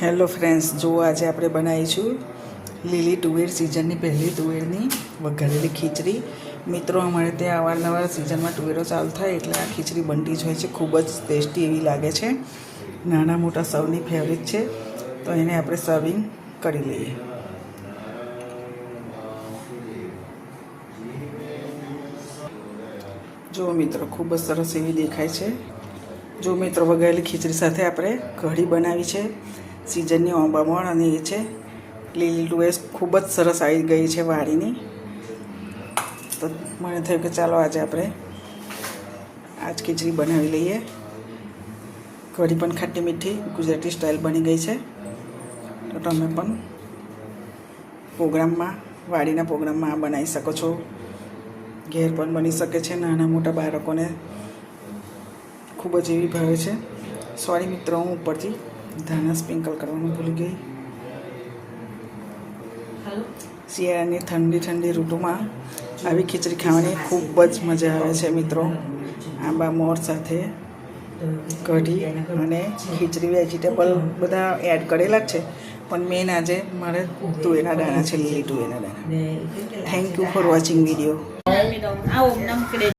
Hello friends, જો આજે આપણે બનાવીશું લીલી તુવેર, સિઝનની પહેલી તુવેરની વઘારેલી ખીચડી. મિત્રો, અમારે ત્યાં અવારનવાર સિઝનમાં તુવેરો ચાલુ થાય એટલે આ ખીચડી બનતી જ હોય છે. ખૂબ જ ટેસ્ટી એવી લાગે છે. નાના મોટા સૌની ફેવરિટ છે. તો એને આપણે સર્વિંગ કરી લઈએ. જો મિત્રો, ખૂબ જ સરસ એવી દેખાય છે. જો મિત્રો, વઘારેલી ખીચડી સાથે આપણે કઢી બનાવી છે. સિઝનની ઓંબામણ અને એ છે લીલી તુવેર ખૂબ જ સરસ આવી ગઈ છે વાડીની. તો મને થયું કે ચાલો આજે આપણે આજ ખીચડી બનાવી લઈએ. કઢી પણ ખાટી મીઠી ગુજરાતી સ્ટાઇલ બની ગઈ છે. તો તમે પણ પ્રોગ્રામમાં, વાડીના પ્રોગ્રામમાં આ બનાવી શકો છો. ઘેર પણ બની શકે છે. નાના મોટા બાળકોને ખૂબ જ એવી ભાવે છે. સોરી મિત્રો, હું ઉપરથી ધાણા સ્પ્રિંકલ કરવાનું ભૂલી ગઈ. શિયાળાની ઠંડી ઠંડી ઋતુમાં આવી ખીચડી ખાવાની ખૂબ જ મજા આવે છે મિત્રો. આંબા મોર સાથે કઢી અને ખીચડી, વેજીટેબલ બધા એડ કરેલા જ છે. પણ મેન આજે મારે તુવેરના દાણા છે, લીલી તુવેરના દાણા. Thank you for watching video.